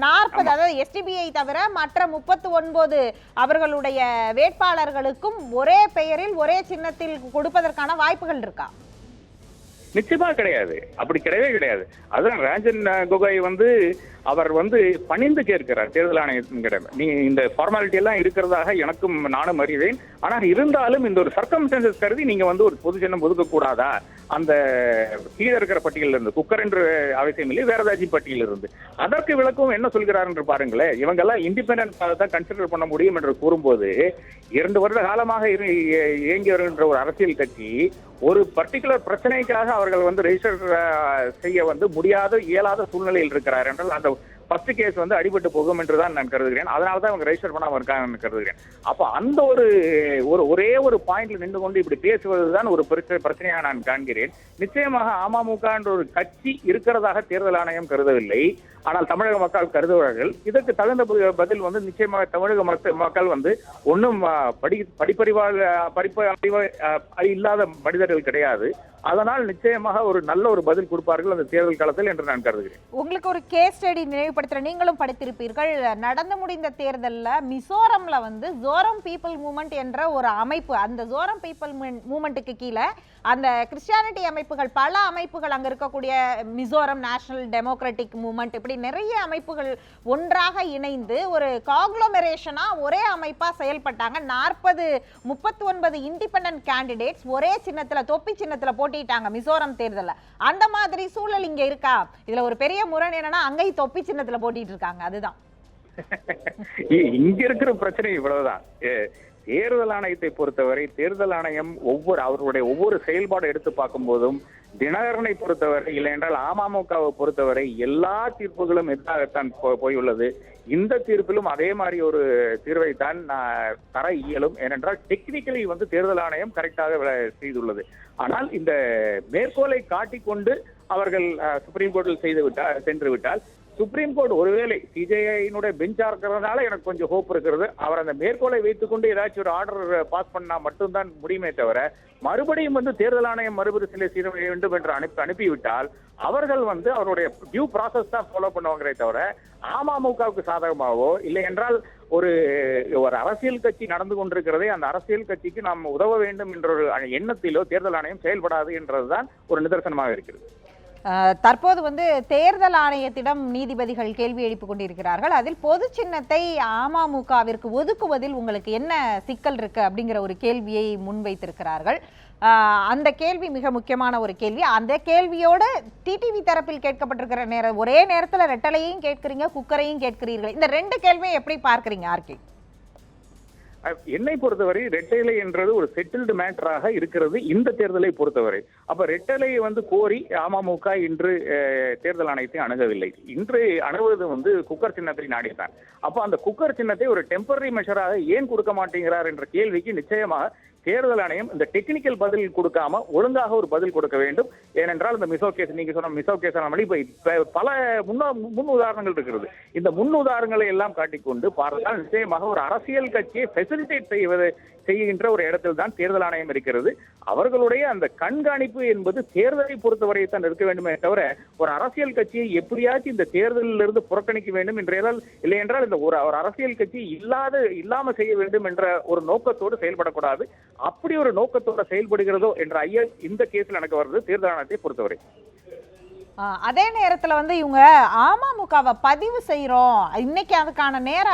40 அதாவது எஸ்டிபிஐ தவிர மற்ற 39 அவர்களுடைய வேட்பாளர்களுக்கும் ஒரே பெயரில் ஒரே சின்னத்தில் கொடுப்பதற்கான வாய்ப்புகள் இருக்கா? நிச்சயமா கிடையாது. அப்படி கிடையவே கிடையாது. அதான் ரஞ்சன் கோகோய் அவர் பணிந்து கேட்கிறார் தேர்தல் ஆணையத்தின். நீ இந்த ஃபார்மாலிட்டி எல்லாம் இருக்கிறதாக எனக்கும் நானும் அறிவேன். ஆனால் இருந்தாலும் இந்த ஒரு சர்க்கம்ஸ்டன்சஸ் கருதி நீங்க ஒரு பொது சின்னம் ஒதுக்க கூடாதா? அந்த கீழே இருக்கிற பட்டியலில் இருந்து குக்கர் என்று அவசியம் இல்லை, வேற ஏதாச்சும் பட்டியலில் இருந்து அதற்கு விளக்கம் என்ன சொல்கிறார் என்று பாருங்களேன். இவங்க எல்லாம் இண்டிபெண்டன்ட் தான் கன்சிடர் பண்ண முடியும் என்று கூறும்போது 2 வருட காலமாக இயங்கி வருகின்ற ஒரு அரசியல் கட்சி ஒரு பர்டிகுலர் பிரச்சனைக்காக அவர்கள் ரெஜிஸ்டர் செய்ய இயலாத சூழ்நிலையில் இருக்கிறார் என்றால் அந்த ஃபர்ஸ்ட் கேஸ் அடிபட்டு போகும் என்றுதான் நான் கருதுகிறேன். அதனாலதான் அவங்க ரெஜிஸ்டர் பண்ணாம இருக்காங்க கருதுகிறேன். அப்ப அந்த ஒரே ஒரு பாயிண்ட்ல நின்று கொண்டு இப்படி பேசுவதுதான் ஒரு பிரச்சனையாக நான் காண்கிறேன். நிச்சயமாக அமமுக என்ற ஒரு கட்சி இருக்கிறதாக தேர்தல் ஆணையம் கருதவில்லை. ஆனால் தமிழக மக்கள் கருதுவார்கள். இதற்கு தகுந்த பதில் நிச்சயமாக தமிழக மக்கள் ஒன்றும் படிப்பறிவு இல்லாத மனிதர்கள் கிடையாது. அதனால் நிச்சயமாக ஒரு நல்ல ஒரு பதில் கொடுப்பார்கள் அந்த தேர்தல் காலத்தில் என்று நான் கருதுகிறேன். உங்களுக்கு ஒரு கேஸ் ஸ்டடி நினைவுபடுத்துற, நீங்களும் படித்திருப்பீர்கள். நடந்து முடிந்த தேர்தலில் மிசோரம்ல ஜோரம் பீப்புள் மூவ்மெண்ட் என்ற ஒரு அமைப்பு, அந்த ஜோரம் பீப்புள் மூவ்மெண்ட்டுக்கு கீழே அந்த கிறிஸ்டியானிட்டி அமைப்புகள், பல அமைப்புகள் அங்க இருக்கக்கூடிய மிசோரம் நேஷனல் டெமோக்ராட்டிக் மூவ்மெண்ட், இப்படி நிறைய அமைப்புகள் ஒன்றாக இணைந்து ஒரு காங்க்ளோமரேஷனா ஒரே அமைப்பா செயல்பட்டாங்க. 39 இண்டிபெண்டன்ட் கேண்டிடேட்ஸ் ஒரே சின்னத்துல, தொப்பி சின்னத்துல போட்டிட்டாங்க மிசோரம் தேர்தல்ல. அந்த மாதிரி சூழல் இங்க இருக்கா? இதுல ஒரு பெரிய முரண் என்னன்னா அங்கேயும் தொப்பி சின்னத்துல போட்டிட்டு இருக்காங்க. அதுதான் இங்க இருக்கிற பிரச்சனை. இவ்வளவுதான். தேர்தல் ஆணையத்தை பொறுத்தவரை தேர்தல் ஆணையம் அவர்களுடைய ஒவ்வொரு செயல்பாடு எடுத்து பார்க்கும் போதும் தினகரனை பொறுத்தவரை, இல்லை என்றால் அமமுகவை பொறுத்தவரை எல்லா தீர்ப்புகளும் எதிராகத்தான் போயுள்ளது. இந்த தீர்ப்பிலும் அதே மாதிரி ஒரு தீர்வை தான் தர இயலும். ஏனென்றால் டெக்னிக்கலி தேர்தல் ஆணையம் கரெக்டாக செய்துள்ளது. ஆனால் இந்த மேற்கோளை காட்டிக்கொண்டு அவர்கள் சுப்ரீம் கோர்ட்டில் சென்று விட்டால் சுப்ரீம் கோர்ட் ஒருவேளை சிஜேஐனுடைய பெஞ்சா இருக்கிறதுனால எனக்கு கொஞ்சம் ஹோப் இருக்கிறது. அவர் அந்த மேற்கோளை வைத்துக் கொண்டு ஏதாச்சும் ஒரு ஆர்டர் பாஸ் பண்ணா மட்டும்தான் முடியுமே தவிர மறுபடியும் தேர்தல் ஆணையம் மறுபரிசீலனை செய்ய வேண்டும் என்று அனுப்பிவிட்டால் அவர்கள் அவருடைய டியூ ப்ராசஸ் தான் ஃபாலோ பண்ணுவாங்களே தவிர அமமுகவுக்கு சாதகமாகவோ, இல்லை என்றால் ஒரு அரசியல் கட்சி நடந்து கொண்டிருக்கிறதே அந்த அரசியல் கட்சிக்கு நாம் உதவ வேண்டும் என்ற ஒரு எண்ணத்திலோ தேர்தல் ஆணையம் செயல்படாது என்றதுதான் ஒரு நிதர்சனமாக இருக்கிறது. தற்போது தேர்தல் ஆணையத்திடம் நீதிபதிகள் கேள்வி எழுப்பிக் கொண்டிருக்கிறார்கள். அதில் பொது சின்னத்தை அமமுகவிற்கு ஒதுக்குவதில் உங்களுக்கு என்ன சிக்கல் இருக்கு அப்படிங்கிற ஒரு கேள்வியை முன்வைத்திருக்கிறார்கள். அந்த கேள்வி மிக முக்கியமான ஒரு கேள்வி. அந்த கேள்வியோடு டிடிவி தரப்பில் கேட்கப்பட்டிருக்கிற ஒரே நேரத்தில் ரெட்டலையும் கேட்கிறீங்க, குக்கரையும் கேட்கிறீர்கள். இந்த 2 கேள்வியை எப்படி பார்க்கிறீங்க ஆர்கே? என்னை பொறுத்தவரை ரெட்டலை என்றது ஒரு செட்டில்டு மேட்டராக இருக்கிறது இந்த தேர்தலை பொறுத்தவரை. அப்ப ரெட்டலையை கோரி அமமுக இன்று தேர்தல் ஆணையத்தை அணுகவில்லை. இன்று அணுகுவது குக்கர் சின்னத்தை நாடினார். அப்ப அந்த குக்கர் சின்னத்தை ஒரு டெம்பரரி மெஷராக ஏன் கொடுக்க மாட்டேங்கிறார் என்ற கேள்விக்கு நிச்சயமாக தேர்தல் ஆணையம் இந்த டெக்னிக்கல் பதில் கொடுக்காம ஒழுங்காக ஒரு பதில் கொடுக்க வேண்டும். ஏனென்றால் இந்த மிசோ கேஸ், நீங்க சொன்ன மிசோ கேஸ் பல முன் உதாரணங்கள் இருக்கிறது. இந்த முன் உதாரணங்களை எல்லாம் காட்டிக்கொண்டு பார்த்தால் நிச்சயமாக ஒரு அரசியல் கட்சியை ஃபெசிலிட்டேட் செய்கின்ற ஒரு இடத்தில் தான் தேர்தல் ஆணையம் இருக்கிறது. அவர்களுடைய அந்த கண்காணிப்பு என்பது தேர்தலை பொறுத்தவரை தான் இருக்க வேண்டுமே தவிர ஒரு அரசியல் கட்சியை எப்படியாச்சும் இந்த தேர்தலில் இருந்து புறக்கணிக்க வேண்டும் என்றால், இல்லை என்றால் இந்த ஒரு அரசியல் கட்சி இல்லாம செய்ய வேண்டும் என்ற ஒரு நோக்கத்தோடு செயல்படக்கூடாது. அப்படி ஒரு நோக்கத்தோடு செயல்படுகிறதோ என்ற ஐயா இந்த கேஸில் எனக்கு வருது தேர்தல் ஆணையத்தை பொறுத்தவரை. அதே நேரத்துல வந்து இவங்க அமமுகவை பதிவு செய்யறோம், இன்னைக்கு அதுக்கான நேர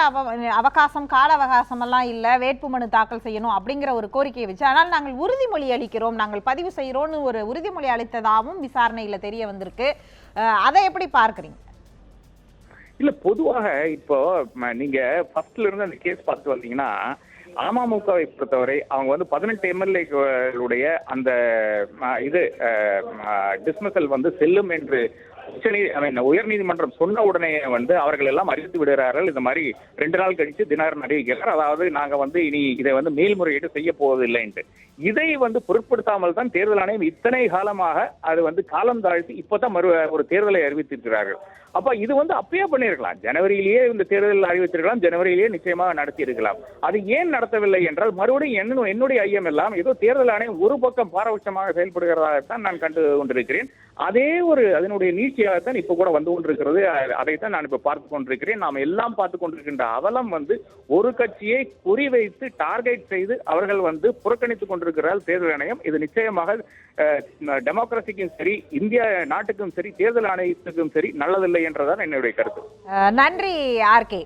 அவகாசம் கால அவகாசம் எல்லாம் இல்ல, வேட்புமனு தாக்கல் செய்யணும் அப்படிங்கிற ஒரு கோரிக்கையை வச்சு, ஆனால் நாங்கள் உறுதிமொழி அளிக்கிறோம், நாங்கள் பதிவு செய்யறோம்னு ஒரு உறுதிமொழி அளித்ததாகவும் விசாரணையில தெரிய வந்திருக்கு. அதை எப்படி பார்க்கறீங்க? இல்ல பொதுவாக இப்போ நீங்க ஃபர்ஸ்ட்ல இருந்து அந்த கேஸ் பார்த்து வந்தீங்கன்னா, அமமுகவை பொறுத்தவரை அவங்க வந்து 18 எம்எல்ஏக்களுடைய அந்த இது டிஸ்மிசல் வந்து செல்லும் என்று உயர்நீதிமன்றம் சொன்ன உடனே வந்து அவர்கள் எல்லாம் அறிவித்து விடுகிறார்கள். இந்த மாதிரி 2 நாள் கழிச்சு தினகரன் அறிவிக்கிறார், அதாவது நாங்க வந்து இனி இதை வந்து மேல்முறையீடு செய்ய போவதில்லை என்று. இதை வந்து பொருட்படுத்தாமல் தான் தேர்தல் ஆணையம் இத்தனை காலமாக அது வந்து காலம் தாழ்த்தி இப்பதான் ஒரு தேர்தலை அறிவித்திருக்கிறார்கள். அப்ப இது வந்து அப்பயே பண்ணியிருக்கலாம், ஜனவரியிலேயே இந்த தேர்தல் அறிவித்திருக்கலாம், ஜனவரியிலேயே நிச்சயமாக நடத்தி இருக்கலாம். அது ஏன் நடத்தவில்லை என்றால் மறுபடியும் என்னுடைய ஐயம் எல்லாம் ஏதோ தேர்தல் ஆணையம் ஒரு பக்கம் பாரபட்சமாக செயல்படுகிறதாகத்தான் நான் கண்டு கொண்டிருக்கிறேன். அதே அதனுடைய நீட்சியாகத்தான் இப்ப கூட வந்து கொண்டிருக்கிறது. அதைத்தான் நான் இப்ப பார்த்து கொண்டிருக்கிறேன். நாம் எல்லாம் பார்த்து கொண்டிருக்கின்ற அவலம் வந்து ஒரு கட்சியை குறிவைத்து டார்கெட் செய்து அவர்கள் வந்து புறக்கணித்துக் கொண்டிருக்கிறார் தேர்தல் ஆணையம். இது நிச்சயமாக டெமோக்ரஸிக்கும் சரி, இந்திய நாட்டுக்கும் சரி, தேர்தல் ஆணையத்துக்கும் சரி நல்லதில்லை என்றதான் என்னுடைய கருத்து. நன்றி ஆர்கே.